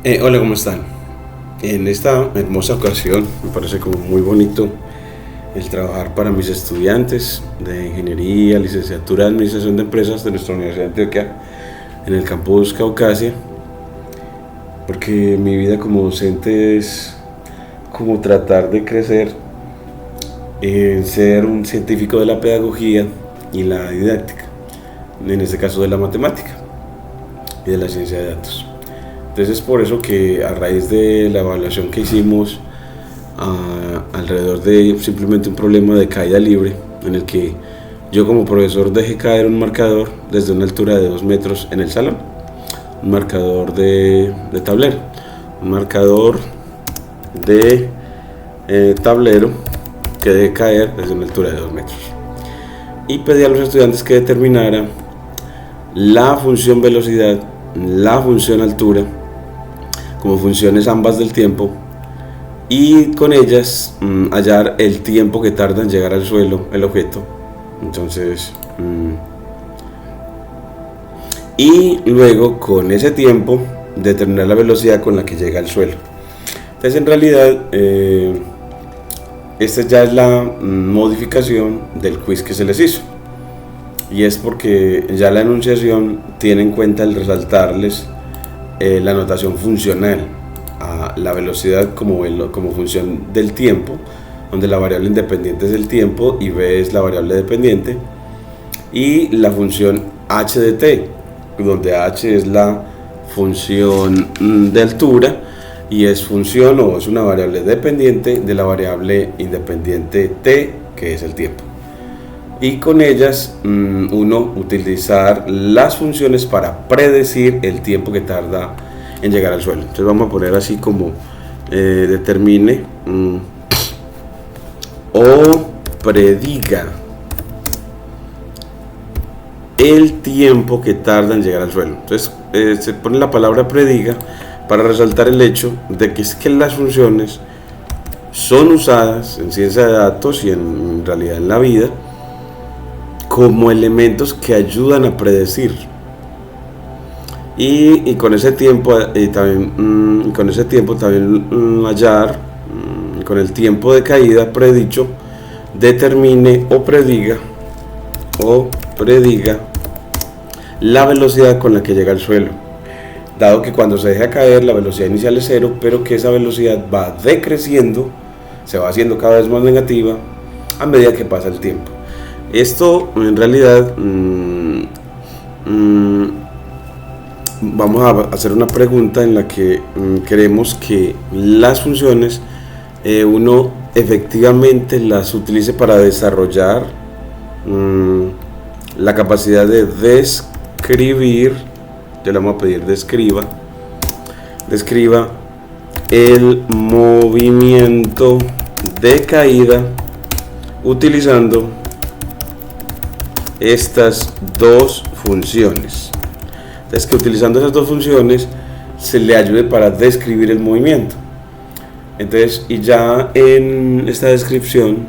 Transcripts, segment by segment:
Hola, ¿cómo están? En esta hermosa ocasión me parece como muy bonito el trabajar para mis estudiantes de ingeniería, licenciatura de administración de empresas de nuestra Universidad de Antioquia en el campus Caucasia, porque mi vida como docente es como tratar de crecer en ser un científico de la pedagogía y la didáctica, en este caso de la matemática y de la ciencia de datos. Entonces es por eso que a raíz de la evaluación que hicimos alrededor de simplemente un problema de caída libre, en el que yo como profesor dejé caer un marcador desde una altura de 2 metros en el salón, un marcador de tablero, un marcador de tablero que dejé caer desde una altura de 2 metros. Y pedí a los estudiantes que determinaran la función velocidad, la función altura, como funciones ambas del tiempo, y con ellas hallar el tiempo que tarda en llegar al suelo el objeto. Entonces, y luego con ese tiempo determinar la velocidad con la que llega al suelo. Entonces, en realidad, esta ya es la modificación del quiz que se les hizo, y es porque ya la enunciación tiene en cuenta el resaltarles la notación funcional a la velocidad como función del tiempo, donde la variable independiente es el tiempo y b es la variable dependiente, y la función h de t, donde h es la función de altura y es función o es una variable dependiente de la variable independiente t, que es el tiempo. Y con ellas uno utilizar las funciones para predecir el tiempo que tarda en llegar al suelo. Entonces vamos a poner así como determine o prediga el tiempo que tarda en llegar al suelo. Entonces se pone la palabra prediga para resaltar el hecho de que es que las funciones son usadas en ciencia de datos y en realidad en la vida como elementos que ayudan a predecir, y con ese tiempo también hallar con el tiempo de caída predicho, determine o prediga la velocidad con la que llega al suelo, dado que cuando se deja caer la velocidad inicial es 0, pero que esa velocidad va decreciendo, se va haciendo cada vez más negativa a medida que pasa el tiempo. Esto en realidad vamos a hacer una pregunta en la que queremos que las funciones uno efectivamente las utilice para desarrollar la capacidad de describir. Ya le vamos a pedir describa el movimiento de caída utilizando estas dos funciones. Entonces, que utilizando esas dos funciones se le ayude para describir el movimiento. Entonces, y ya en esta descripción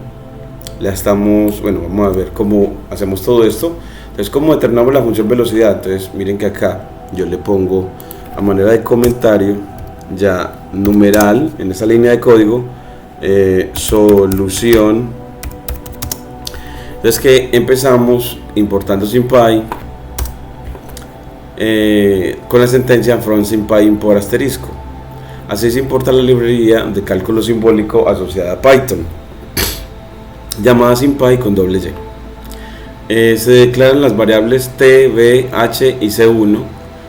vamos a ver cómo hacemos todo esto. Entonces, cómo determinamos la función velocidad. Entonces, miren que acá yo le pongo a manera de comentario ya numeral en esa línea de código solución. Entonces, que empezamos importando SymPy con la sentencia from SymPy import asterisco. Así se importa la librería de cálculo simbólico asociada a Python, llamada SymPy con doble Y. Se declaran las variables t, b, h y c1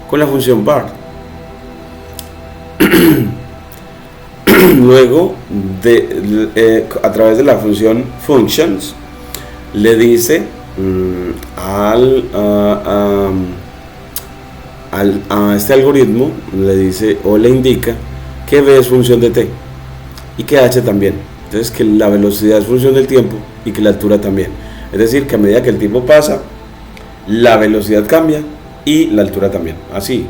con la función var. Luego, a través de la función functions, le dice a este algoritmo, le dice o le indica que b es función de t y que h también. Entonces, que la velocidad es función del tiempo y que la altura también. Es decir, que a medida que el tiempo pasa, la velocidad cambia y la altura también. Así,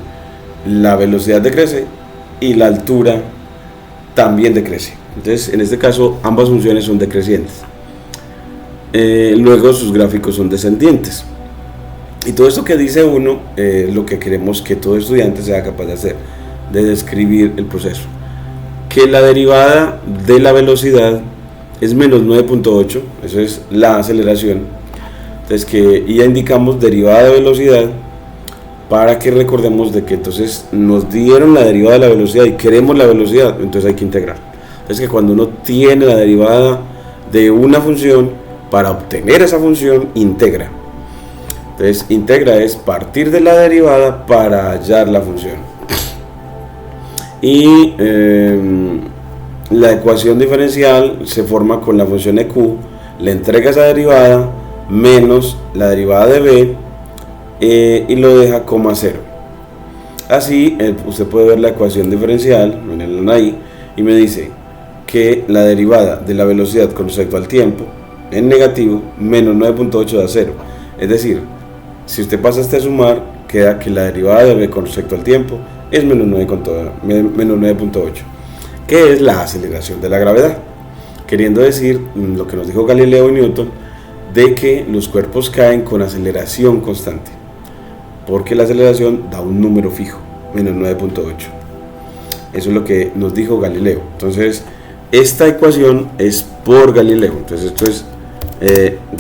la velocidad decrece y la altura también decrece. Entonces, en este caso, ambas funciones son decrecientes. Luego sus gráficos son descendientes. Y todo esto que dice uno, lo que queremos que todo estudiante sea capaz de hacer. de describir el proceso. Que la derivada de la velocidad es menos 9.8, eso es la aceleración. Entonces que ya indicamos derivada de velocidad para que recordemos de que entonces nos dieron la derivada de la velocidad y queremos la velocidad, entonces hay que integrar. Entonces que cuando uno tiene la derivada de una función, para obtener esa función integra. Entonces integra es partir de la derivada para hallar la función. Y la ecuación diferencial se forma con la función EQ, le entrega esa derivada menos la derivada de b y lo deja coma 0. Así usted puede ver la ecuación diferencial, mirenla ahí, y me dice que la derivada de la velocidad con respecto al tiempo en negativo menos 9.8 da 0. Es decir, si usted pasa a sumar, queda que la derivada de b con respecto al tiempo es menos 9.8, que es la aceleración de la gravedad, queriendo decir lo que nos dijo Galileo y Newton, de que los cuerpos caen con aceleración constante, porque la aceleración da un número fijo, menos 9.8. Eso es lo que nos dijo Galileo. Entonces, esta ecuación es por Galileo. Entonces, esto es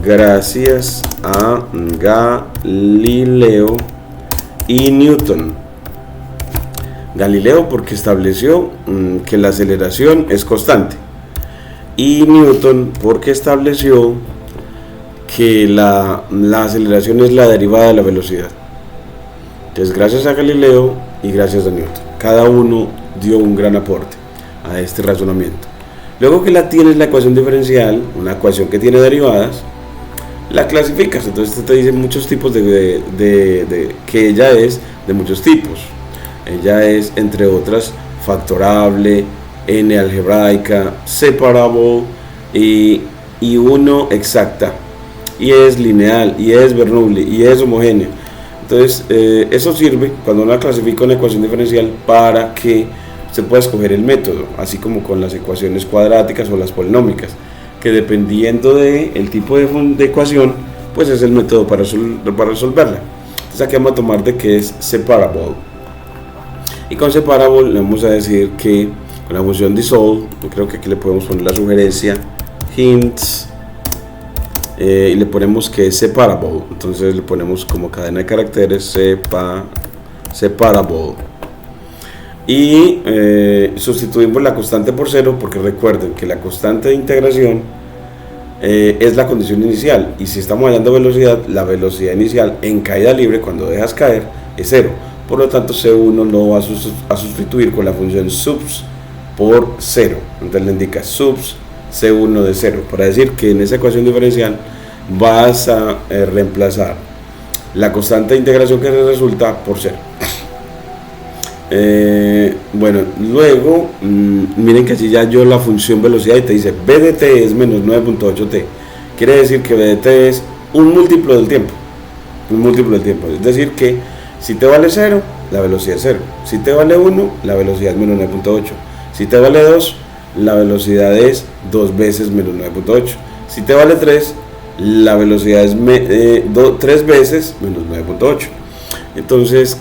gracias a Galileo y Newton. Galileo porque estableció que la aceleración es constante, y Newton porque estableció que la aceleración es la derivada de la velocidad. Entonces gracias a Galileo y gracias a Newton, cada uno dio un gran aporte a este razonamiento. Luego que la tienes la ecuación diferencial, una ecuación que tiene derivadas, la clasificas. Entonces te dice muchos tipos que ella es de muchos tipos. Ella es, entre otras, factorable, n algebraica, separable y 1 exacta, y es lineal, y es Bernoulli, y es homogénea. Entonces eso sirve cuando uno clasifica una ecuación diferencial para que se pueda escoger el método, así como con las ecuaciones cuadráticas o las polinómicas, que dependiendo del tipo de ecuación, pues es el método para resolverla. Entonces aquí vamos a tomar de que es separable. Y con separable le vamos a decir que con la función dissolve, yo creo que aquí le podemos poner la sugerencia hints, y le ponemos que es separable. Entonces le ponemos como cadena de caracteres separable. Y sustituimos la constante por 0, porque recuerden que la constante de integración es la condición inicial, y si estamos hallando velocidad, la velocidad inicial en caída libre cuando dejas caer es 0. Por lo tanto, C1 lo va a sustituir con la función subs por 0. Entonces le indica subs C1 de 0, para decir que en esa ecuación diferencial vas a reemplazar la constante de integración que resulta por 0. Bueno, luego miren que así ya yo la función velocidad y te dice b de t es menos 9.8t. Quiere decir que b de t es un múltiplo del tiempo. Es decir que si te vale 0, la velocidad es 0. Si te vale 1, la velocidad es menos 9.8. Si te vale 2, la velocidad es 2 veces menos 9.8. Si te vale 3, la velocidad es 3 veces menos 9.8. Entonces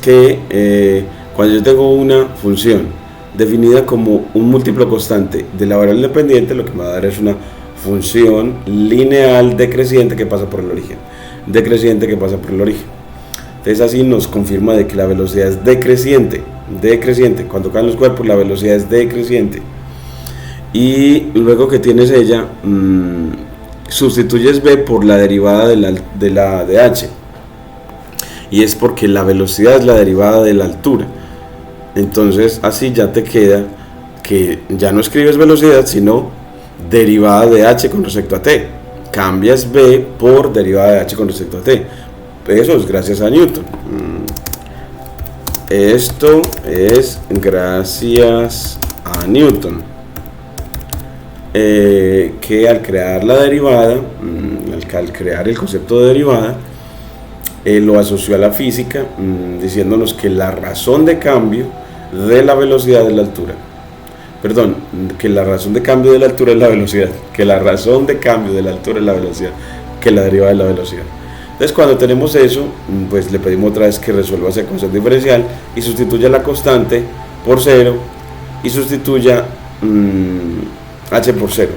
cuando yo tengo una función definida como un múltiplo constante de la variable independiente, lo que me va a dar es una función lineal decreciente que pasa por el origen. Entonces así nos confirma de que la velocidad es decreciente. Cuando caen los cuerpos, la velocidad es decreciente. Y luego que tienes ella, sustituyes b por la derivada de h. Y es porque la velocidad es la derivada de la altura. Entonces así ya te queda que ya no escribes velocidad, sino derivada de h con respecto a t. Cambias b por derivada de h con respecto a t. Eso es gracias a Newton. Esto es gracias a Newton, que al crear la derivada, al crear el concepto de derivada, lo asoció a la física, diciéndonos que la razón de cambio de la velocidad es la altura. Perdón, que la razón de cambio de la altura es la velocidad. Que la razón de cambio de la altura es la velocidad. Que la derivada es la velocidad. Entonces cuando tenemos eso, pues le pedimos otra vez que resuelva esa ecuación diferencial y sustituya la constante por 0 y sustituya h por 0.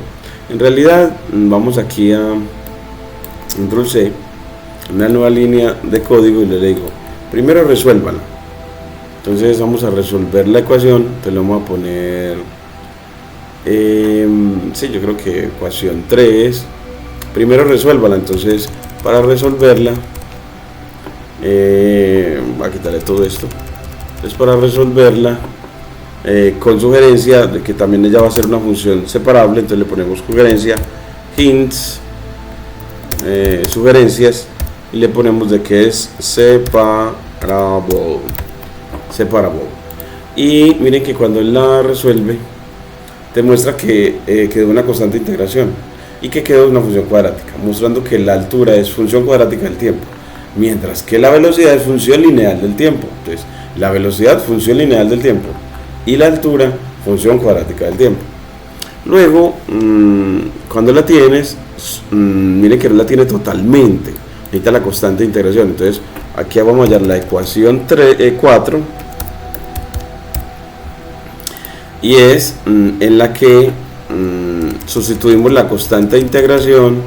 En realidad vamos aquí a Control C, una nueva línea de código, y le digo primero resuélvala. Entonces vamos a resolver la ecuación. Te lo vamos a poner sí, yo creo que ecuación 3. Primero resuélvala. Entonces para resolverla voy a quitarle todo esto. Entonces para resolverla con sugerencia de que también ella va a ser una función separable, entonces le ponemos sugerencia hints sugerencias, y le ponemos de que es separable. Y miren que cuando él la resuelve te muestra que quedó una constante de integración y que quedó una función cuadrática, mostrando que la altura es función cuadrática del tiempo, mientras que la velocidad es función lineal del tiempo. Entonces la velocidad función lineal del tiempo y la altura función cuadrática del tiempo. Luego cuando la tienes, miren que no la tiene totalmente, necesita la constante de integración. Entonces aquí vamos a hallar la ecuación 4, y es en la que sustituimos la constante de integración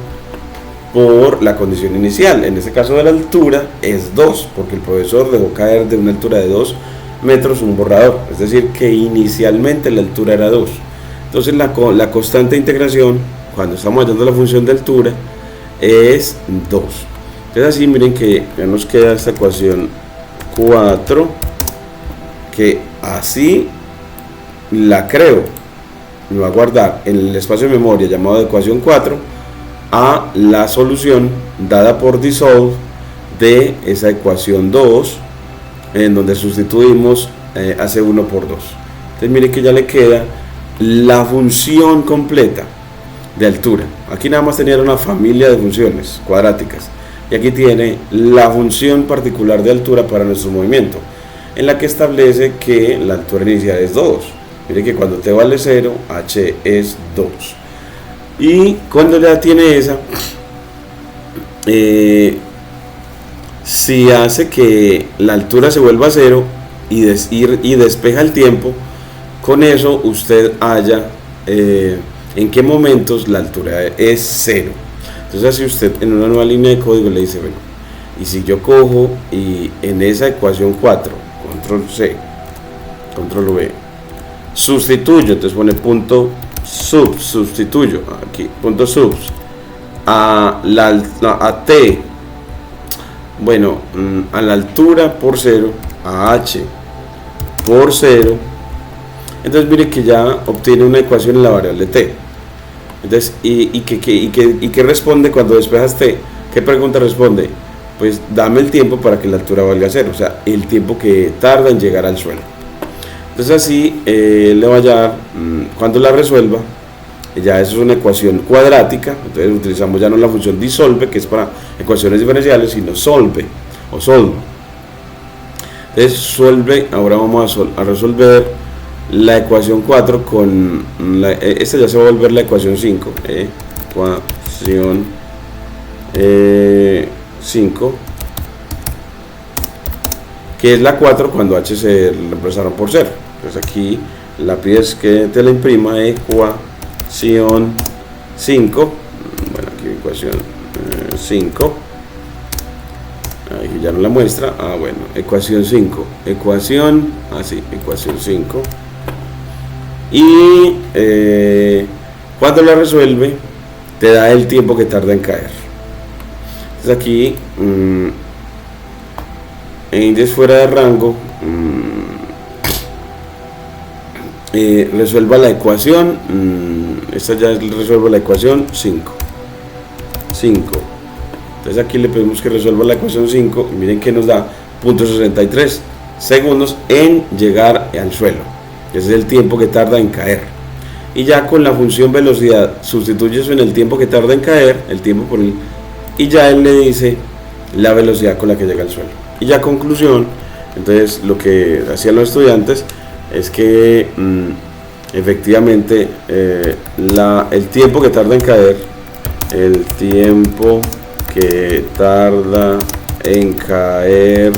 por la condición inicial. En este caso de la altura es 2, porque el profesor dejó caer de una altura de 2 metros un borrador, es decir que inicialmente la altura era 2. Entonces la constante de integración, cuando estamos hallando la función de altura, es 2. Entonces así miren que ya nos queda esta ecuación 4, que así la creo, me va a guardar en el espacio de memoria llamado ecuación 4 a la solución dada por dissolve de esa ecuación 2, en donde sustituimos AC1 por 2. Entonces miren que ya le queda la función completa de altura. Aquí nada más tenía una familia de funciones cuadráticas, y aquí tiene la función particular de altura para nuestro movimiento, en la que establece que la altura inicial es 2. Miren que cuando t vale 0, h es 2. Y cuando ya tiene esa, si hace que la altura se vuelva 0 y despeja el tiempo, con eso usted halla en qué momentos la altura es 0. Entonces así usted en una nueva línea de código le dice, bueno, y si yo cojo y en esa ecuación 4, control C, control V, sustituyo, entonces pone punto sustituyo, aquí, punto subs, a t, bueno, a la altura por 0, a h por 0, entonces mire que ya obtiene una ecuación en la variable t. Entonces, ¿y qué responde cuando despejas t? ¿Qué pregunta responde? Pues dame el tiempo para que la altura valga 0, o sea, el tiempo que tarda en llegar al suelo. Entonces así le va a hallar, cuando la resuelva, ya eso es una ecuación cuadrática. Entonces utilizamos ya no la función dissolve, que es para ecuaciones diferenciales, sino solve o solve. Entonces solve, ahora vamos a resolver la ecuación 4 con esta ya se va a volver la ecuación 5, ecuación 5, que es la 4 cuando h se reemplazaron por 0. Entonces aquí la pides que te la imprima, ecuación 5, bueno, aquí ecuación 5, aquí ya no la muestra, bueno, ecuación 5, ecuación, así, ecuación 5, y cuando la resuelve te da el tiempo que tarda en caer. Entonces aquí en índice fuera de rango, resuelva la ecuación, esta ya resuelve la ecuación 5. Entonces aquí le pedimos que resuelva la ecuación 5 y miren que nos da 0.63 segundos en llegar al suelo. Ese es el tiempo que tarda en caer. Y ya con la función velocidad sustituye eso en el tiempo que tarda en caer, el tiempo por el, y ya él le dice la velocidad con la que llega al suelo. Y ya conclusión, entonces lo que hacían los estudiantes es que efectivamente el tiempo que tarda en caer, el tiempo que tarda en caer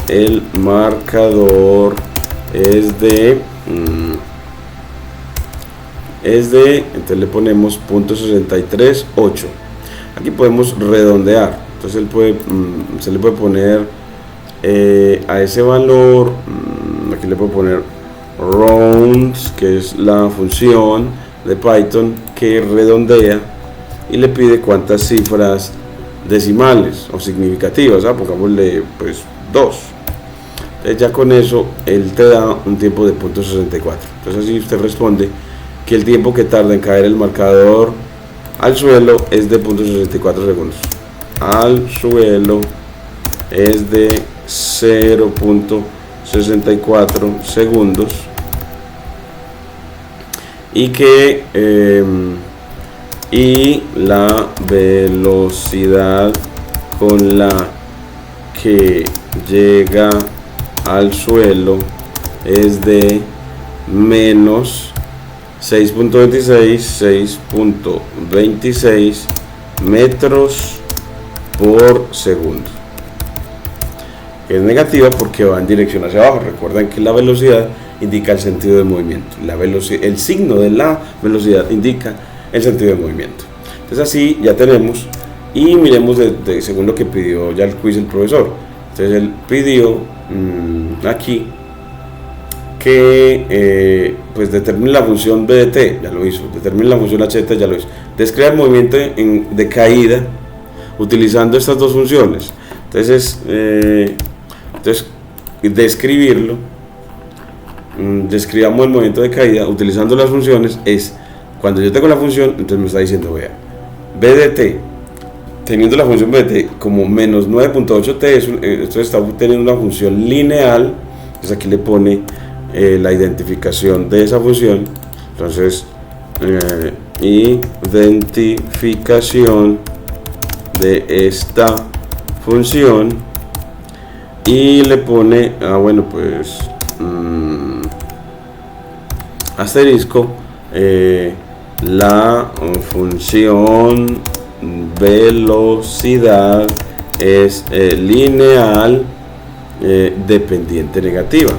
el marcador entonces le ponemos .638. Aquí podemos redondear, entonces se le puede poner a ese valor, aquí le puedo poner rounds, que es la función de Python que redondea y le pide cuántas cifras decimales o significativas, pongámosle pues 2. Entonces ya con eso él te da un tiempo de .64. Entonces así usted responde que el tiempo que tarda en caer el marcador al suelo es de .64 segundos. Al suelo es de 0.64 segundos y que y la velocidad con la que llega al suelo es de menos 6.26 metros por segundo. Es negativa porque va en dirección hacia abajo. Recuerden que la velocidad indica el sentido de movimiento. El signo de la velocidad indica el sentido de movimiento. Entonces así ya tenemos, y miremos según lo que pidió ya el quiz el profesor. Entonces él pidió aquí que pues determine la función BDT, ya lo hizo. Determine la función HT, ya lo hizo. Describe el movimiento de caída utilizando estas dos funciones. Entonces describirlo, describamos el movimiento de caída utilizando las funciones. Es cuando yo tengo la función, entonces me está diciendo, vea, BDT, teniendo la función BDT como menos 9.8t, esto está obteniendo una función lineal. Entonces aquí le pone la identificación de esa función. Entonces identificación de esta función, y le pone bueno pues asterisco, la función velocidad es lineal dependiente negativa,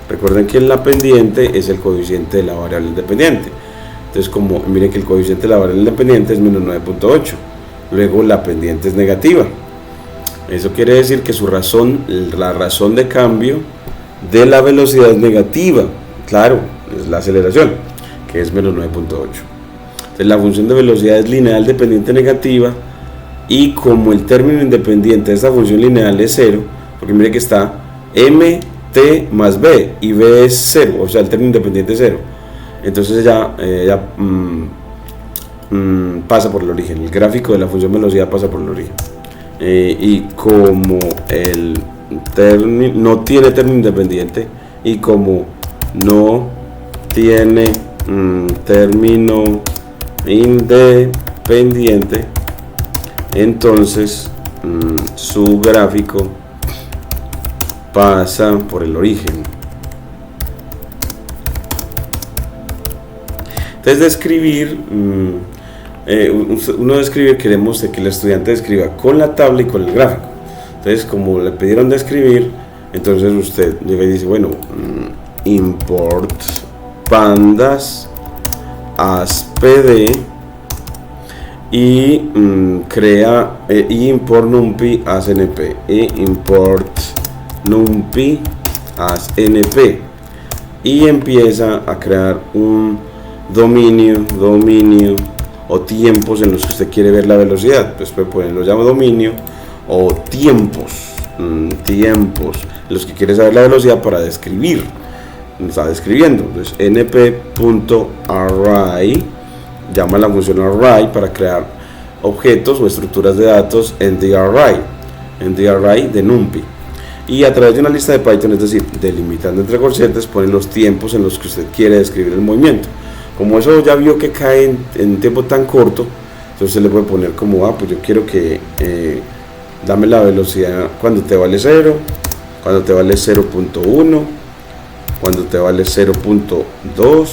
Recuerden que la pendiente es el coeficiente de la variable independiente. Entonces, como miren que el coeficiente de la variable independiente es menos 9.8, luego la pendiente es negativa. Eso quiere decir que la razón de cambio de la velocidad es negativa. Claro, es la aceleración, que es menos 9.8. Entonces la función de velocidad es lineal dependiente negativa, y como el término independiente de esta función lineal es 0, porque mire que está mt más b, y b es 0, o sea el término independiente es 0. Entonces ya pasa por el origen. El gráfico de la función velocidad pasa por el origen. Y como el término no tiene término independiente, y como no tiene término independiente, entonces su gráfico pasa por el origen. Entonces describir, uno de escribir, queremos que el estudiante escriba con la tabla y con el gráfico. Entonces, como le pidieron de escribir, entonces usted llega y dice, bueno, import pandas as pd, y crea import numpy as np, import numpy as np, y empieza a crear un dominio o tiempos en los que usted quiere ver la velocidad. Entonces lo llama dominio o tiempos en los que quiere saber la velocidad para describir. Está describiendo. Entonces np.array llama la función array para crear objetos o estructuras de datos en the array de numpy, y a través de una lista de Python, es decir, delimitando entre corchetes, pone los tiempos en los que usted quiere describir el movimiento. Como eso ya vio que cae en un tiempo tan corto, entonces le puede poner como, pues yo quiero que dame la velocidad cuando te vale 0, cuando te vale 0.1, cuando te vale 0.2,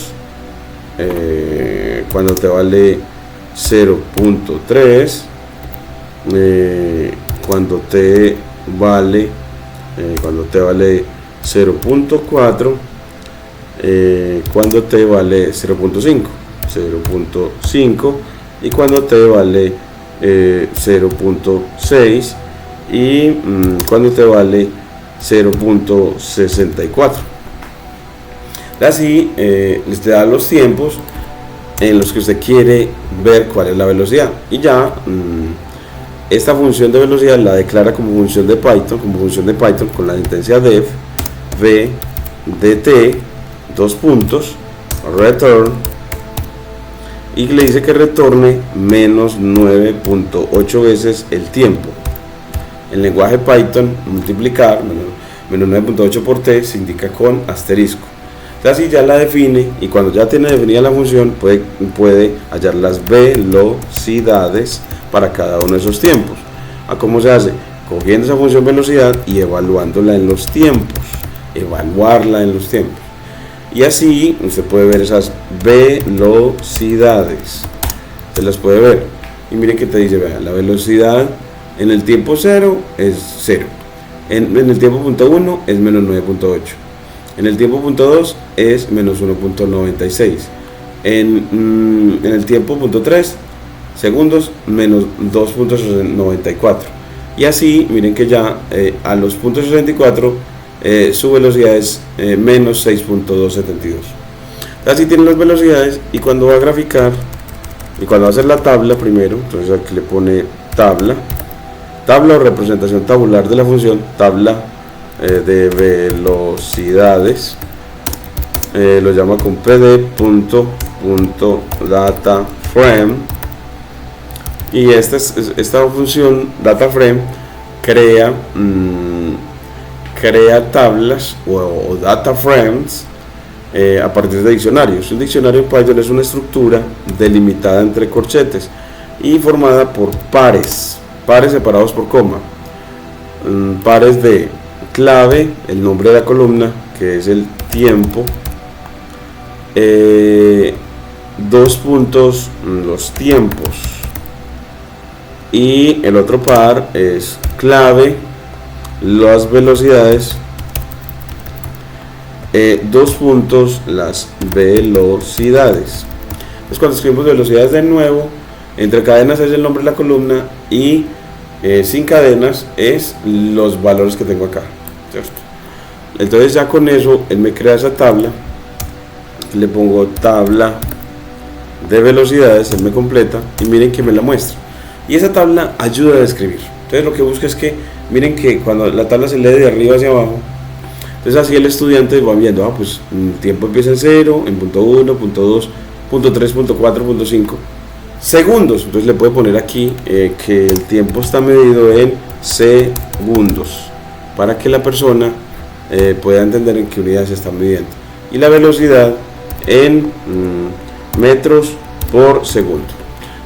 cuando te vale 0.3, cuando t vale 0.4, cuando t vale 0.5 y cuando t vale 0.6 y cuando t vale 0.64. Así les da los tiempos en los que usted quiere ver cuál es la velocidad, y ya esta función de velocidad la declara como función de Python, con la intensidad def v dt return, y le dice que retorne menos 9.8 veces el tiempo. En lenguaje Python, multiplicar menos 9.8 por t se indica con asterisco. Así ya la define, y cuando ya tiene definida la función puede hallar las velocidades para cada uno de esos tiempos. ¿Cómo se hace? Cogiendo esa función velocidad y evaluándola en los tiempos, y así usted puede ver esas velocidades, se las puede ver, y miren que te dice, vean, la velocidad en el tiempo 0 es 0, en el tiempo punto 1 es menos 9.8, en el tiempo punto 2 es menos 1.96, en el tiempo punto 3 segundos menos 2.94, y así miren que ya a los puntos 64 su velocidad es menos 6.272. Así tienen las velocidades, y cuando va a graficar y cuando va a hacer la tabla primero, entonces aquí le pone tabla o representación tabular de la función, tabla de velocidades, lo llama con pd.dataframe, y esta función dataframe crea tablas o data frames a partir de diccionarios. Un diccionario en Python es una estructura delimitada entre corchetes y formada por pares separados por coma, pares de clave, el nombre de la columna, que es el tiempo, dos puntos, los tiempos, y el otro par es clave, las velocidades, dos puntos, las velocidades. Entonces, cuando escribimos velocidades de nuevo, entre cadenas es el nombre de la columna, y sin cadenas es los valores que tengo acá, ¿cierto? Entonces ya con eso él me crea esa tabla, le pongo tabla de velocidades, él me completa, y miren que me la muestra, y esa tabla ayuda a describir. Entonces lo que busca es que miren que cuando la tabla se lee de arriba hacia abajo, entonces así el estudiante va viendo, pues el tiempo empieza en 0, en punto 1, punto 2, punto 3, punto 4, punto 5 segundos. Entonces le puede poner aquí que el tiempo está medido en segundos, para que la persona pueda entender en qué unidad se está midiendo, y la velocidad en metros por segundo.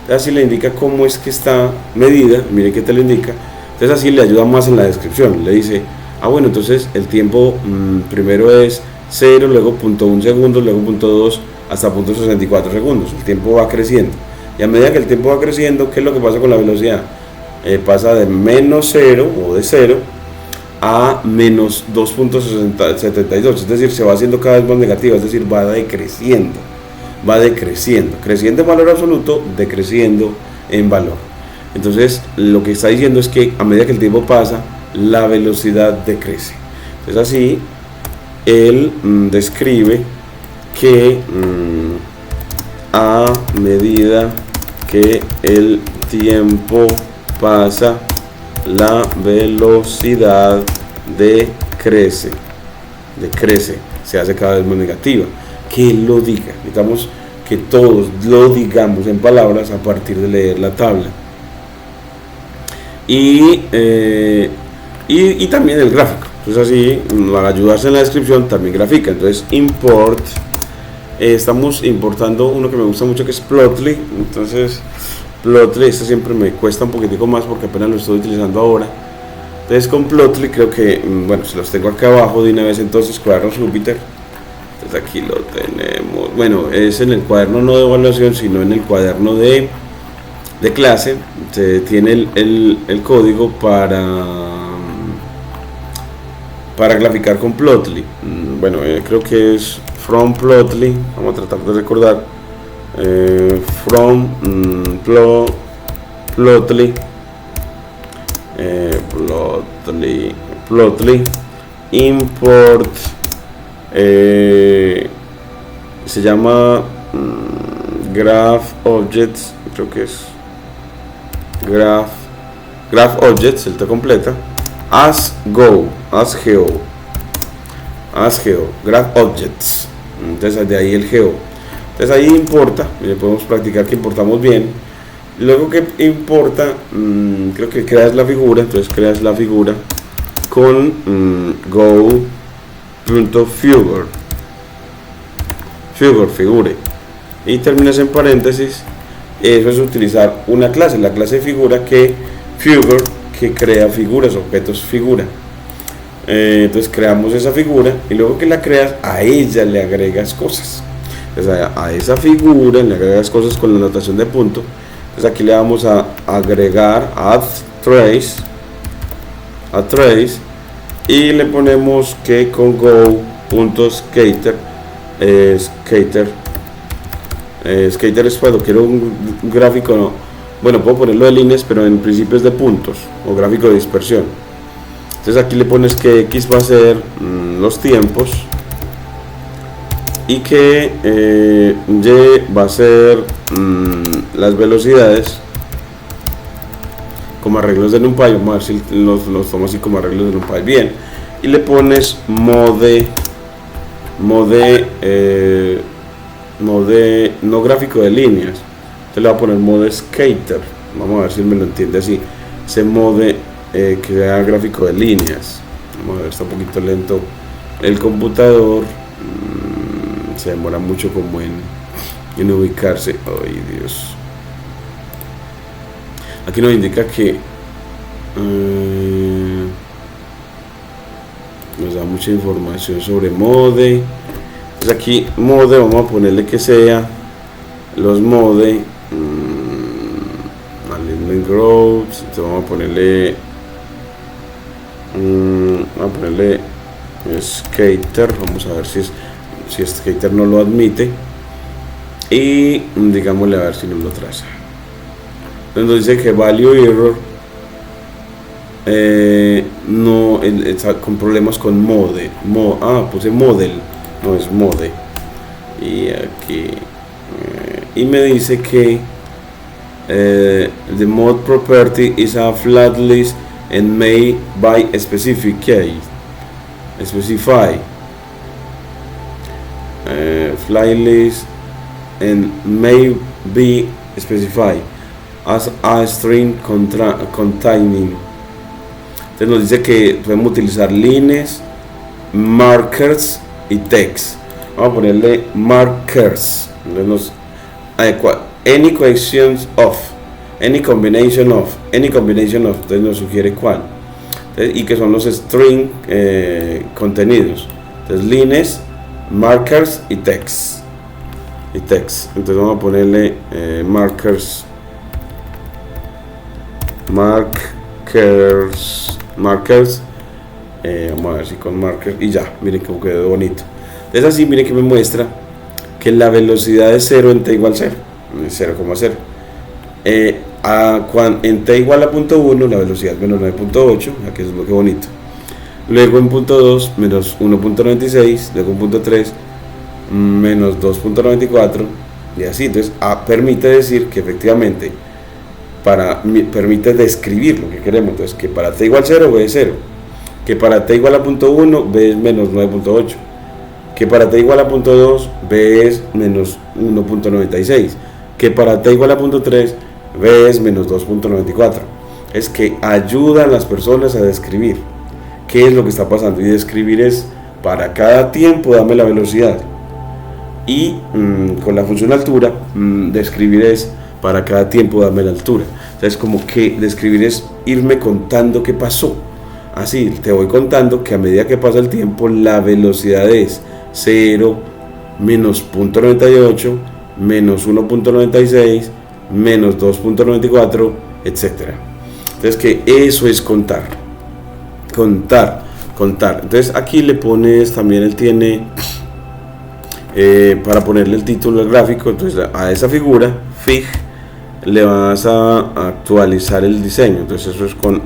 Así le indica cómo es que está medida, miren que te lo indica. Entonces así le ayuda más en la descripción, le dice, bueno, entonces el tiempo primero es 0, luego punto 1 segundo, luego punto 2 hasta punto 64 segundos, el tiempo va creciendo, y a medida que el tiempo va creciendo, ¿qué es lo que pasa con la velocidad? Pasa de menos 0 o de 0 a menos 2.72, es decir, se va haciendo cada vez más negativa, es decir, va decreciendo, creciendo en valor absoluto, decreciendo en valor. Entonces lo que está diciendo es que a medida que el tiempo pasa, la velocidad decrece. Entonces así él describe que a medida que el tiempo pasa, la velocidad decrece, se hace cada vez más negativa. Que lo diga, necesitamos que todos lo digamos en palabras a partir de leer la tabla, y también el gráfico. Entonces así, para ayudarse en la descripción, también grafica. Entonces import, estamos importando uno que me gusta mucho, que es Plotly. Entonces Plotly, este siempre me cuesta un poquitico más porque apenas lo estoy utilizando ahora. Entonces con Plotly creo que, bueno, se los tengo acá abajo de una vez. Entonces cuadernos Jupyter, entonces aquí lo tenemos. Bueno, es en el cuaderno no de evaluación, sino en el cuaderno de de clase se tiene el código para graficar con Plotly. Bueno, creo que es from Plotly, vamos a tratar de recordar, from Plotly, Plotly import, se llama graph objects, creo que es graph objects, el te completa, as geo, graph objects. Entonces de ahí el geo. Entonces ahí importa, podemos practicar que importamos bien. Luego que importa, creo que creas la figura. Entonces creas la figura con figure, y terminas en paréntesis. Eso es utilizar una clase, la clase figura que crea figuras, objetos figura. Entonces creamos esa figura y luego que la creas, a ella le agregas cosas. Entonces a esa figura le agregas cosas con la notación de punto. Entonces aquí le vamos a agregar add trace, y le ponemos que con go.skater, skater es cuando quiero un gráfico, no, bueno, puedo ponerlo de líneas, pero en principio es de puntos, o gráfico de dispersión. Entonces aquí le pones que X va a ser los tiempos, y que Y va a ser las velocidades, como arreglos de NumPy. Vamos a ver si los tomo así como arreglos de NumPy. Bien, y le pones mode no gráfico de líneas. Entonces le voy a poner mode skater. Vamos a ver si me lo entiende así. Ese mode que sea gráfico de líneas. Vamos a ver, está un poquito lento el computador. Se demora mucho como en ubicarse. Ay, Dios. Aquí nos indica que nos da mucha información sobre mode. Entonces aquí mode, vamos a ponerle que sea los mode alignment growth. Entonces vamos a ponerle skater. Vamos a ver si skater no lo admite, y digámosle a ver si nos lo traza. Entonces dice que value error, no, está con problemas con mode. Puse model, no es mode. Y aquí y me dice que the mode property is a flat list and may by specify fly list and may be specified as a string containing. Entonces nos dice que podemos utilizar lines, markers y text. Vamos a ponerle markers. Entonces any questions of, any combination of. Entonces nos sugiere cuál. Entonces, y que son los string contenidos. Entonces lines, markers y text. Entonces vamos a ponerle markers. Vamos a ver si con markers, y ya, miren cómo quedó bonito. Es así, miren que me muestra que la velocidad es 0 en t igual 0, 0,0. En t igual a 0.1 la velocidad es menos 9.8, aquí es lo que bonito. Luego en punto 2 menos 1.96, luego en punto 3 menos 2.94, y así. Entonces permite decir que efectivamente permite describir lo que queremos. Entonces que para t igual 0 b es 0, que para t igual a 0.1 b es menos 9.8, que para t igual a 0.2 b es menos 1.96, que para t igual a 0.3 b es menos 2.94. Es que ayudan a las personas a describir qué es lo que está pasando, y describir es para cada tiempo dame la velocidad, y con la función altura describir es para cada tiempo dame la altura. Entonces como que describir es irme contando qué pasó. Así te voy contando que a medida que pasa el tiempo la velocidad es 0, menos 0.98, menos 1.96, menos 2.94, etcétera. Entonces, que eso es contar. Entonces aquí le pones, también él tiene para ponerle el título al gráfico. Entonces a esa figura fig le vas a actualizar el diseño. Entonces eso es con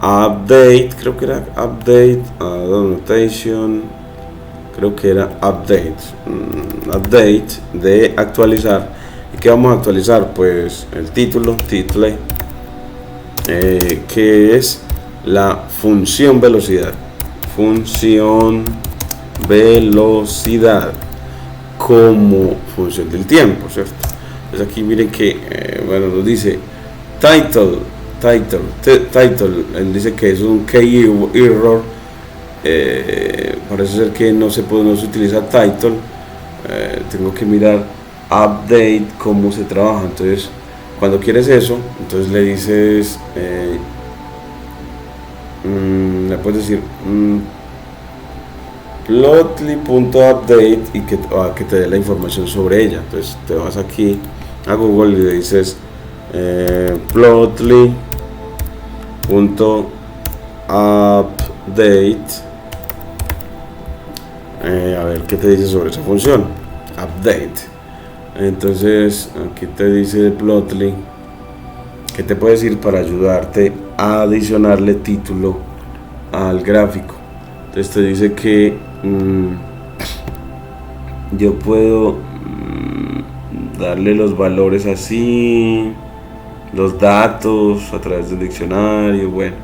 update, creo que era update, annotation, creo que era update de actualizar. ¿Y qué vamos a actualizar? Pues el title, que es la función velocidad como función del tiempo, ¿cierto? Pues aquí miren que bueno, nos dice title, él dice que es un key error, parece ser que no se utiliza title, tengo que mirar update cómo se trabaja. Entonces cuando quieres eso, entonces le dices le puedes decir plotly.update y que te dé la información sobre ella. Entonces te vas aquí a Google y le dices plotly.update, a ver qué te dice sobre esa función update. Entonces aquí te dice Plotly que te puede decir para ayudarte a adicionarle título al gráfico. Entonces te dice que yo puedo darle los valores así, los datos a través del diccionario, bueno,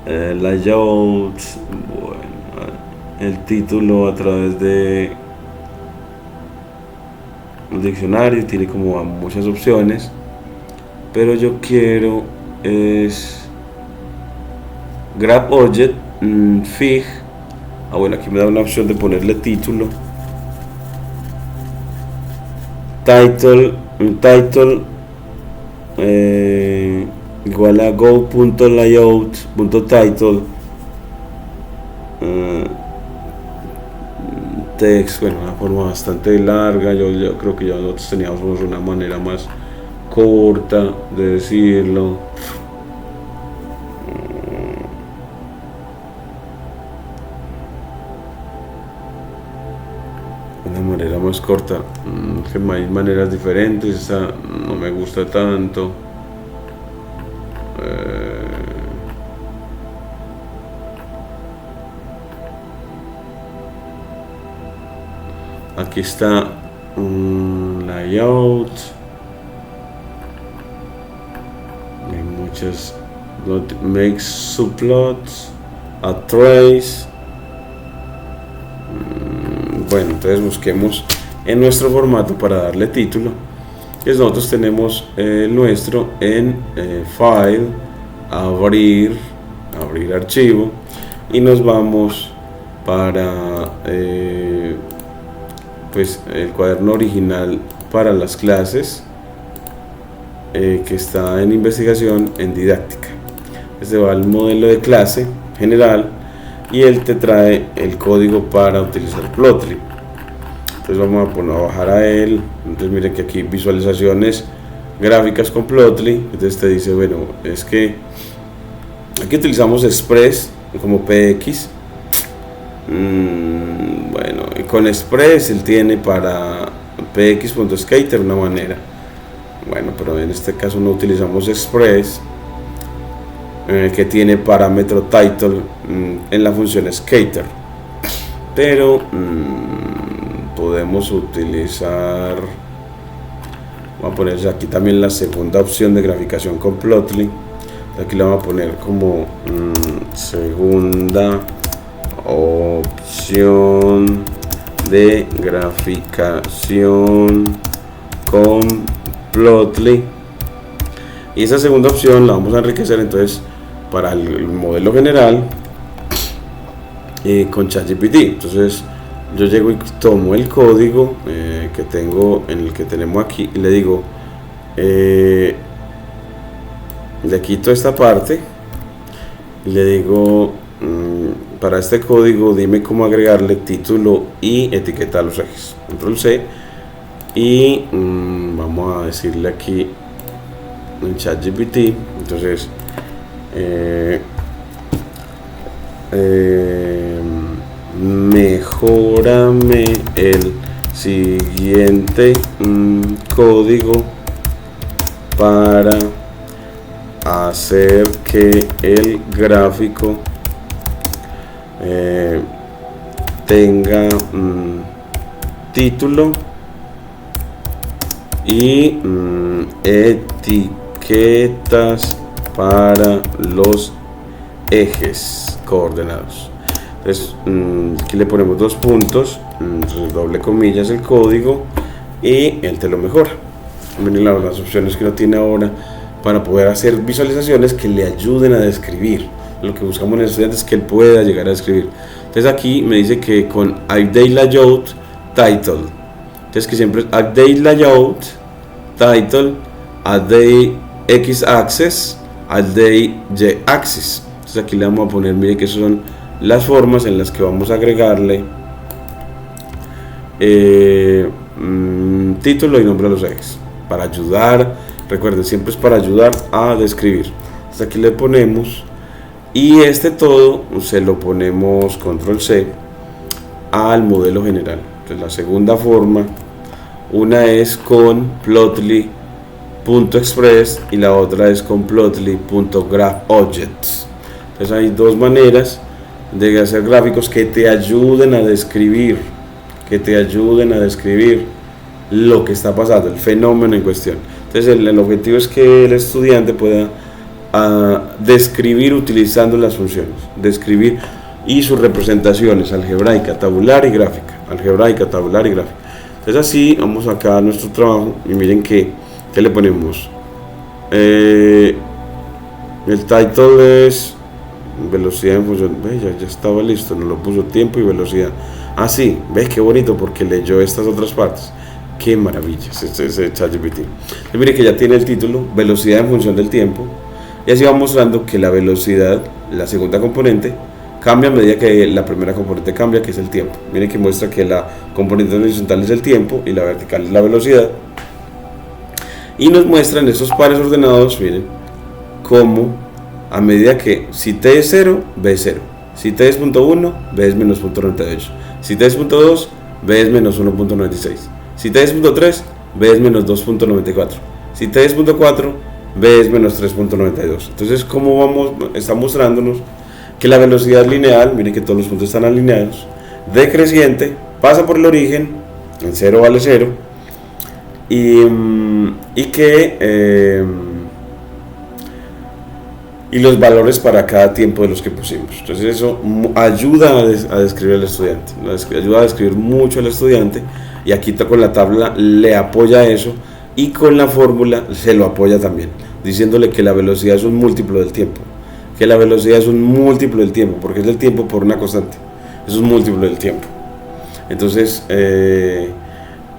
layout, bueno, el título a través de el diccionario, tiene como muchas opciones, pero yo quiero es grab object fig. Bueno, aquí me da una opción de ponerle título, title igual a go.layout.title text. Bueno, una forma bastante larga. Yo creo que ya nosotros teníamos una manera más corta de decirlo. Una manera más corta, que hay maneras diferentes. Esa no me gusta tanto. Aquí está un layout. Hay muchas. Make subplots, a trace. Bueno, entonces busquemos en nuestro formato para darle título. Entonces nosotros tenemos el nuestro en file, abrir archivo, y nos vamos para pues el cuaderno original para las clases, que está en investigación en didáctica. Este va al modelo de clase general y él te trae el código para utilizar Plotly. Entonces vamos a bajar a él. Entonces miren que aquí visualizaciones gráficas con Plotly. Entonces te dice, bueno, es que aquí utilizamos Express como PX. Bueno, y con Express él tiene para px.skater una manera. Bueno, pero en este caso no utilizamos Express, que tiene parámetro title en la función skater, pero podemos utilizar, vamos a poner aquí también la segunda opción de graficación con Plotly. Aquí le vamos a poner como segunda opción de graficación con Plotly, y esa segunda opción la vamos a enriquecer entonces para el modelo general con ChatGPT. Entonces yo llego y tomo el código que tengo, en el que tenemos aquí, y le digo, le quito esta parte y le digo, para este código dime cómo agregarle título y etiqueta a los ejes. Control C, y vamos a decirle aquí en ChatGPT, entonces mejórame el siguiente código para hacer que el gráfico tenga título y etiquetas para los ejes coordenados. Entonces aquí le ponemos 2 puntos, entonces doble comillas el código y él te lo mejora. Miren las opciones que uno tiene ahora para poder hacer visualizaciones que le ayuden a describir. Lo que buscamos en el estudiante es que él pueda llegar a escribir. Entonces aquí me dice que con Update Layout Title, entonces que siempre es Update Layout Title, Update X Axis, Update Y Axis. Entonces aquí le vamos a poner, mire que son las formas en las que vamos a agregarle título y nombre a los ejes para ayudar. Recuerden, siempre es para ayudar a describir. Entonces aquí le ponemos, y todo se lo ponemos control C al modelo general. Entonces la segunda forma, una es con plotly.express y la otra es con plotly.graphObjects. Entonces hay 2 maneras de hacer gráficos que te ayuden a describir, lo que está pasando, el fenómeno en cuestión. Entonces el objetivo es que el estudiante pueda describir utilizando las funciones, describir y sus representaciones algebraica, tabular y gráfica, Entonces así vamos acá a nuestro trabajo y miren que le ponemos el title es velocidad en función, ya estaba listo, nos lo puso tiempo y velocidad. Así, ves qué bonito porque leyó estas otras partes. Qué maravilla ese ChatGPT. Mire que ya tiene el título, velocidad en función del tiempo, y así va mostrando que la velocidad, la segunda componente, cambia a medida que la primera componente cambia, que es el tiempo. Miren que muestra que la componente horizontal es el tiempo y la vertical es la velocidad. Y nos muestran estos pares ordenados, miren, cómo a medida que si t es 0, b es 0. Si t es 0.1, b es menos 0.98. Si t es 0.2, b es menos 1.96. Si t es 0.3, b es menos 2.94. Si t es 0.4, b es menos 3.92. Entonces, ¿cómo está mostrándonos que la velocidad lineal, miren que todos los puntos están alineados, decreciente, pasa por el origen, en 0 vale 0, y los valores para cada tiempo de los que pusimos. Entonces eso ayuda a describir al estudiante, ayuda a describir mucho al estudiante, y aquí con la tabla le apoya eso, y con la fórmula se lo apoya también, diciéndole que la velocidad es un múltiplo del tiempo, porque es el tiempo por una constante, es un múltiplo del tiempo. Entonces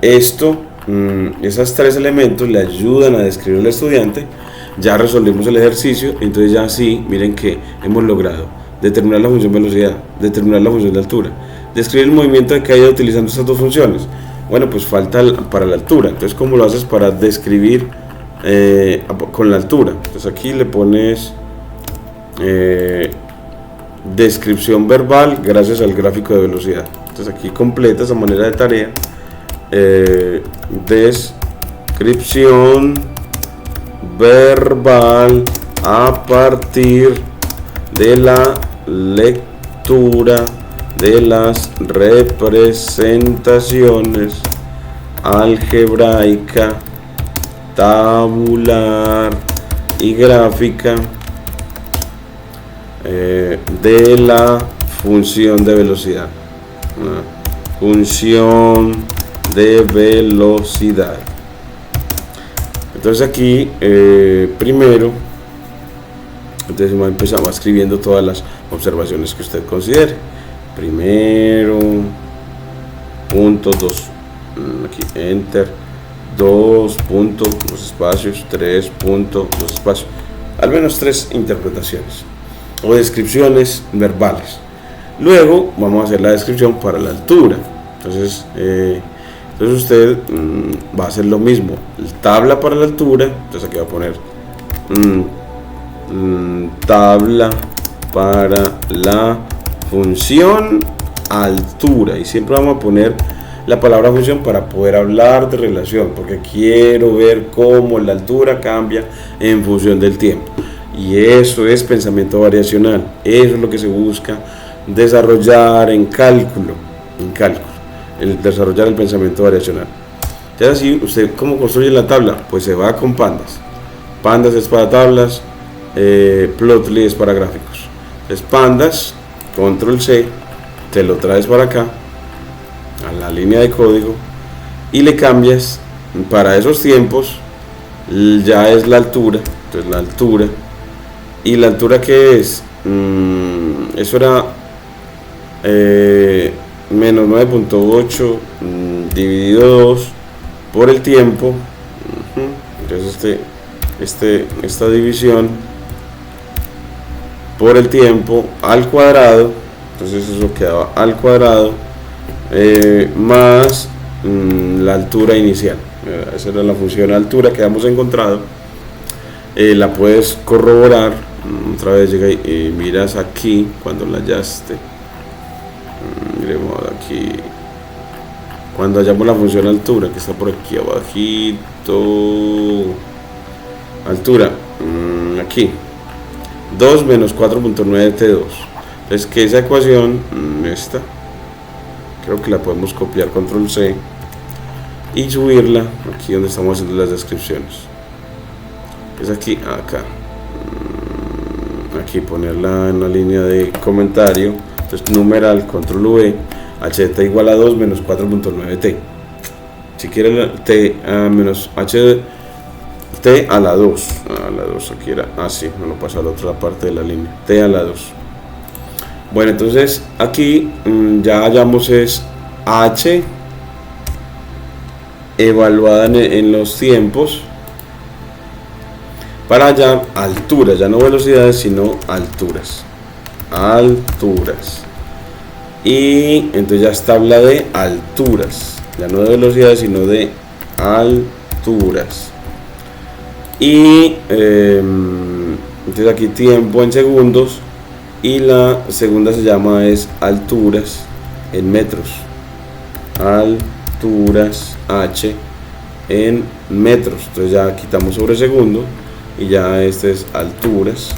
esos 3 elementos le ayudan a describir al estudiante. Ya resolvimos el ejercicio, entonces ya sí, miren que hemos logrado determinar la función velocidad, determinar la función de altura, describir el movimiento de caída utilizando estas 2 funciones. Bueno, pues falta para la altura. Entonces, ¿cómo lo haces para describir con la altura? Entonces aquí le pones descripción verbal gracias al gráfico de velocidad. Entonces aquí completa esa manera de tarea, descripción verbal a partir de la lectura de las representaciones algebraica, tabular y gráfica de la función de velocidad. Función de velocidad. Entonces aquí primero, entonces empezamos escribiendo todas las observaciones que usted considere. Primero, punto 2, aquí enter, 2 puntos, los espacios, 3 puntos, los espacios, al menos 3 interpretaciones o descripciones verbales. Luego vamos a hacer la descripción para la altura. Entonces Entonces usted va a hacer lo mismo, tabla para la altura, entonces aquí va a poner tabla para la función altura, y siempre vamos a poner la palabra función para poder hablar de relación, porque quiero ver cómo la altura cambia en función del tiempo, y eso es pensamiento variacional. Eso es lo que se busca desarrollar en cálculo, el desarrollar el pensamiento variacional. Ya así, usted cómo construye la tabla, pues se va con pandas. Pandas es para tablas, Plotly es para gráficos. Es pandas, control C, te lo traes para acá a la línea de código y le cambias para esos tiempos, ya es la altura. Entonces la altura, y la altura que es, eso era menos 9.8 dividido 2 por el tiempo. Entonces esta división por el tiempo al cuadrado, entonces eso quedaba al cuadrado más la altura inicial. Esa era la función altura que habíamos encontrado. La puedes corroborar otra vez, llega y miras aquí cuando la hallaste. Miremos aquí cuando hallamos la función altura, que está por aquí abajito. Altura, aquí 2 menos 4.9 T2. Es que esa ecuación, esta creo que la podemos copiar, control C, y subirla aquí donde estamos haciendo las descripciones. Es aquí, acá, aquí ponerla en la línea de comentario. Entonces numeral, control V, HT igual a 2 menos 4.9 T. Si quiere T menos H T a la 2, aquí era así, no lo pasa a la otra parte de la línea, T a la 2. Bueno, entonces aquí ya hallamos es H evaluada en los tiempos, para hallar alturas, ya no velocidades sino alturas, y entonces ya es tabla de alturas, ya no de velocidades sino de alturas. Y entonces aquí tiempo en segundos, y la segunda se llama es alturas en metros, alturas H en metros. Entonces ya quitamos sobre segundo y ya este es alturas,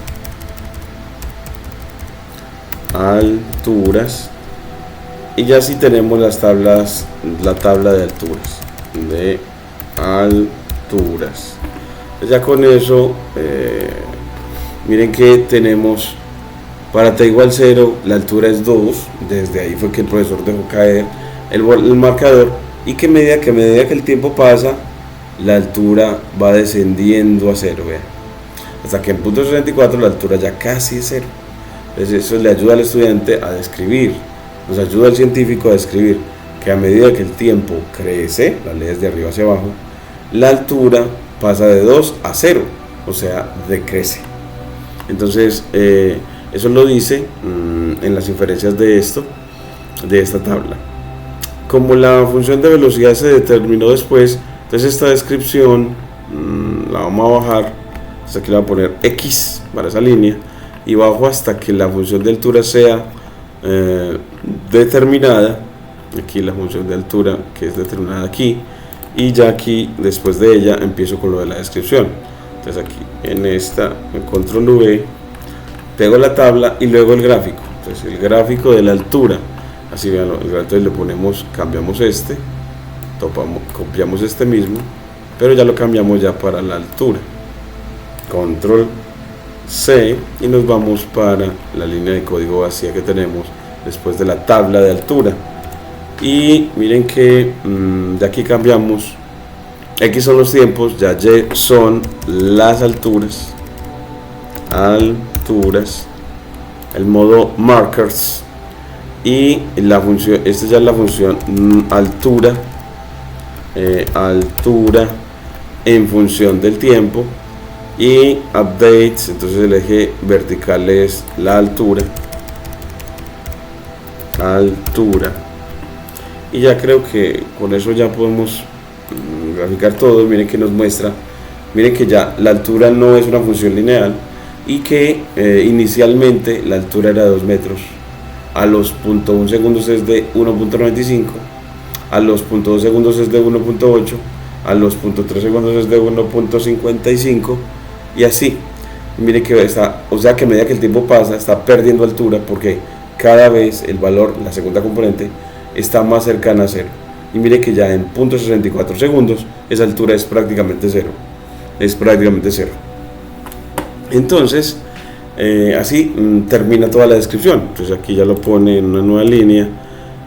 y ya sí tenemos las tablas, la tabla de alturas. Ya con eso, miren que tenemos para t igual 0, la altura es 2, desde ahí fue que el profesor dejó caer el marcador, y que medida que el tiempo pasa, la altura va descendiendo a 0, vean, hasta que en punto 64 la altura ya casi es 0. Entonces eso le ayuda al estudiante a describir, nos ayuda al científico a describir que a medida que el tiempo crece, la ley es de arriba hacia abajo, la altura pasa de 2 a 0, o sea, decrece. Entonces eso lo dice en las inferencias de esta tabla. Como la función de velocidad se determinó después, entonces esta descripción la vamos a bajar, hasta aquí le voy a poner X para esa línea, y bajo hasta que la función de altura sea determinada. Aquí la función de altura que es determinada aquí, y ya aquí después de ella empiezo con lo de la descripción. Entonces aquí en control V pego la tabla y luego el gráfico. Entonces el gráfico de la altura, así vean, entonces le ponemos, cambiamos copiamos este mismo, pero ya lo cambiamos ya para la altura, control C, y nos vamos para la línea de código vacía que tenemos después de la tabla de altura. Y miren que de aquí cambiamos, X son los tiempos, ya Y son las alturas, el modo markers, y la función, esta ya es la función altura en función del tiempo, y updates, entonces el eje vertical es la altura, y ya creo que con eso ya podemos graficar todo. Miren que nos muestra, miren que ya la altura no es una función lineal y que inicialmente la altura era de 2 metros, a los 0.1 segundos es de 1.95, a los 0.2 segundos es de 1.8, a los 0.3 segundos es de 1.55 y así. Mire que está, o sea que a medida que el tiempo pasa está perdiendo altura porque cada vez el valor, la segunda componente, está más cercana a cero. Y mire que ya en 0.64 segundos esa altura es prácticamente cero. Es prácticamente cero. Entonces, así termina toda la descripción. Entonces aquí ya lo pone en una nueva línea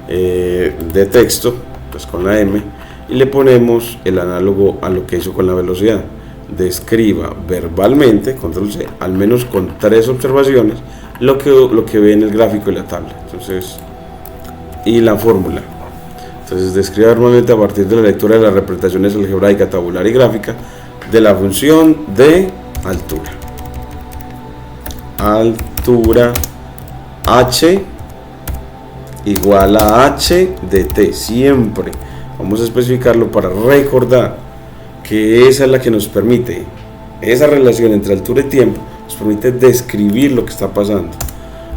de texto, pues con la M, y le ponemos el análogo a lo que hizo con la velocidad. Describa verbalmente, control C, al menos con 3 observaciones, lo que ve en el gráfico y la tabla. Entonces, y la fórmula. Entonces, describa verbalmente a partir de la lectura de las representaciones algebraica, tabular y gráfica de la función de altura. Altura h igual a h de t. Siempre vamos a especificarlo para recordar que esa es la que nos permite, esa relación entre altura y tiempo nos permite describir lo que está pasando.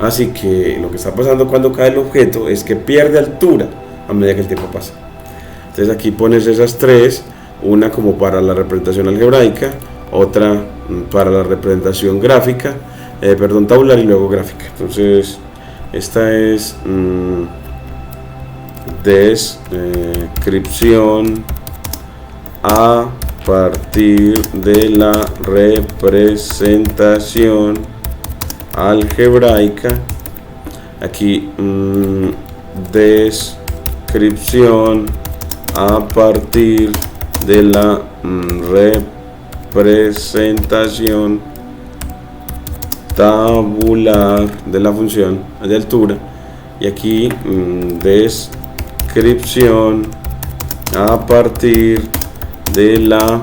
Así que lo que está pasando cuando cae el objeto es que pierde altura a medida que el tiempo pasa. Entonces aquí pones esas tres, una como para la representación algebraica, otra para la representación gráfica, tabular y luego gráfica. Entonces esta es descripción a partir de la representación algebraica. Aquí descripción a partir de la representación tabular de la función de altura, y aquí descripción a partir de la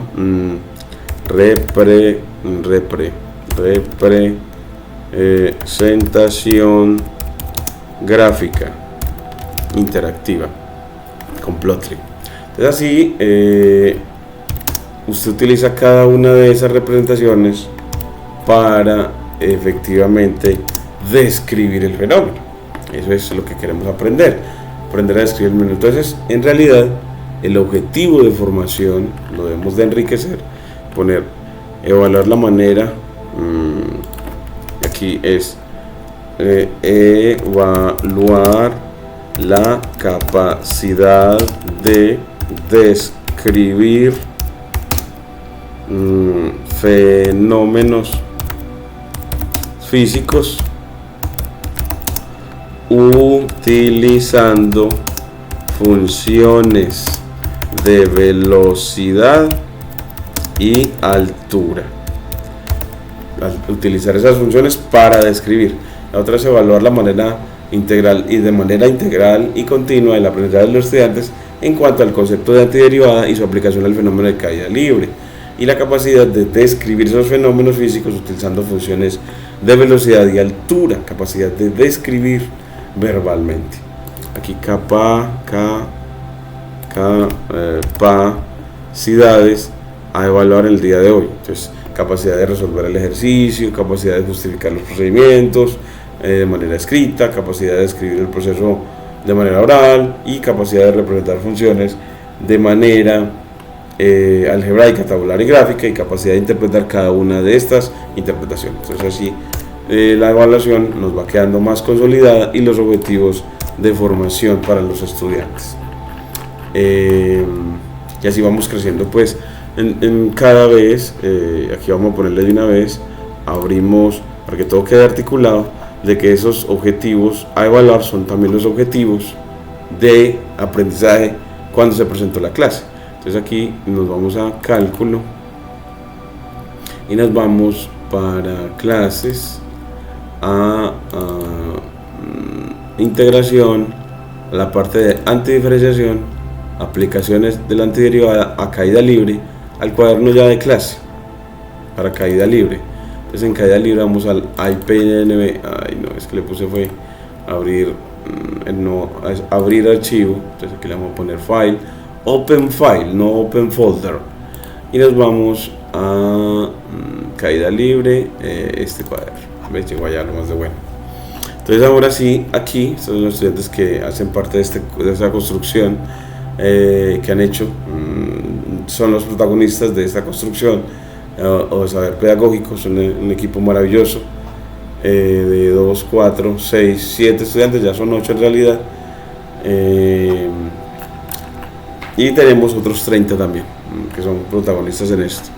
representación gráfica interactiva con Plotly. Entonces así usted utiliza cada una de esas representaciones para efectivamente describir el fenómeno. Eso es lo que queremos aprender a describir el fenómeno. Entonces, en realidad, el objetivo de formación lo debemos de enriquecer, evaluar la manera, aquí es evaluar la capacidad de describir fenómenos físicos utilizando funciones de velocidad y altura. Al utilizar esas funciones para describir. La otra es evaluar la manera integral y continua del aprendizaje de los estudiantes en cuanto al concepto de antiderivada y su aplicación al fenómeno de caída libre, y la capacidad de describir esos fenómenos físicos utilizando funciones de velocidad y altura, capacidad de describir verbalmente. Aquí capacidades a evaluar el día de hoy. Entonces, capacidad de resolver el ejercicio, capacidad de justificar los procedimientos de manera escrita, capacidad de describir el proceso de manera oral y capacidad de representar funciones de manera algebraica, tabular y gráfica, y capacidad de interpretar cada una de estas interpretaciones. Entonces así la evaluación nos va quedando más consolidada y los objetivos de formación para los estudiantes. Y así vamos creciendo pues en cada vez. Aquí vamos a ponerle de una vez, abrimos para que todo quede articulado, de que esos objetivos a evaluar son también los objetivos de aprendizaje cuando se presentó la clase. Entonces aquí nos vamos a cálculo y nos vamos para clases, a integración, a la parte de antidiferenciación, aplicaciones de la antiderivada, a caída libre, al cuaderno ya de clase para caída libre. Entonces en caída libre vamos al IPNB, es que le puse fue abrir no es abrir archivo, entonces aquí le vamos a poner file, open file, no open folder, y nos vamos a caída libre, este cuaderno. ¿Ves? Llegó allá lo más de bueno. Entonces ahora sí, aquí son los estudiantes que hacen parte de esta construcción, que han hecho, son los protagonistas de esta construcción o de saber pedagógico. Son un equipo maravilloso, de 2, 4, 6, 7 estudiantes, ya son 8 en realidad, y tenemos otros 30 también que son protagonistas en este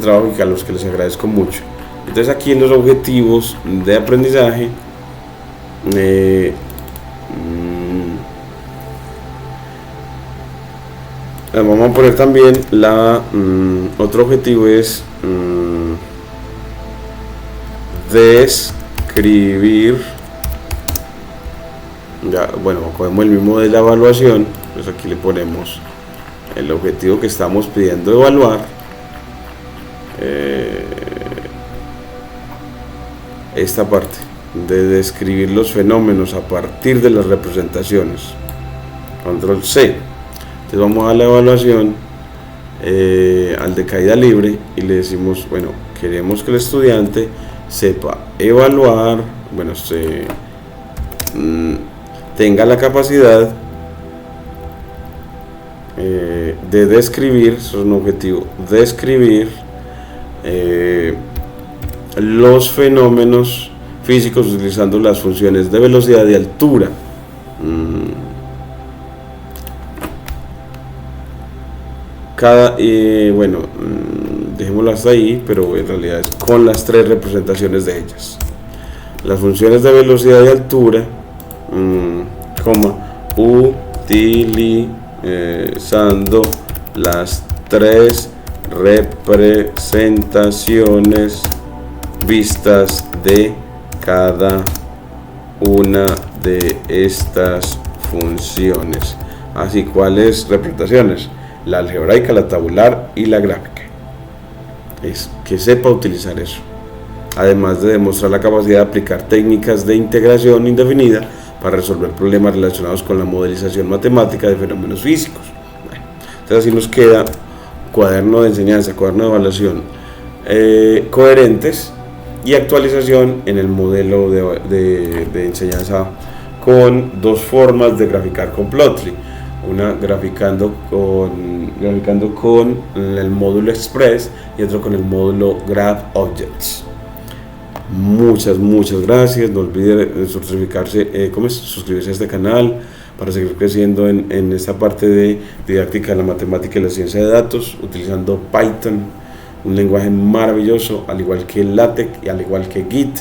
trabajo, y a los que les agradezco mucho. Entonces aquí en los objetivos de aprendizaje, vamos a poner también otro objetivo es describir, ya, bueno, cogemos el mismo de la evaluación, pues aquí le ponemos el objetivo que estamos pidiendo evaluar, esta parte de describir los fenómenos a partir de las representaciones, control C. Entonces vamos a la evaluación, al de caída libre, y le decimos, bueno, queremos que el estudiante sepa evaluar, bueno, tenga la capacidad de describir, eso es un objetivo, describir los fenómenos físicos utilizando las funciones de velocidad y altura. Bueno, dejémoslo hasta ahí, pero en realidad es con las 3 representaciones de ellas. Las funciones de velocidad y altura, utilizando las 3 representaciones vistas de cada una de estas funciones. Así, ¿cuáles representaciones? La algebraica, la tabular y la gráfica. Es que sepa utilizar eso, además de demostrar la capacidad de aplicar técnicas de integración indefinida para resolver problemas relacionados con la modelización matemática de fenómenos físicos. Bueno, entonces así nos queda cuaderno de enseñanza, cuaderno de evaluación, coherentes, y actualización en el modelo de enseñanza, con 2 formas de graficar con Plotly. Una graficando con el módulo Express y otro con el módulo Graph Objects. Muchas gracias. No olvide suscribirse a este canal para seguir creciendo en esta parte de didáctica de la matemática y la ciencia de datos, utilizando Python, un lenguaje maravilloso, al igual que LaTeX y al igual que Git,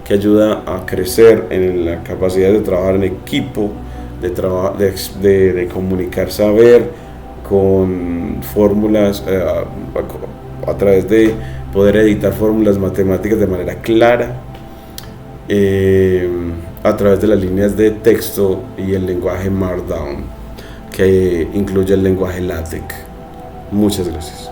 que ayuda a crecer en la capacidad de trabajar en equipo, de comunicar saber con fórmulas, a través de poder editar fórmulas matemáticas de manera clara, a través de las líneas de texto y el lenguaje Markdown, que incluye el lenguaje LaTeX. Muchas gracias.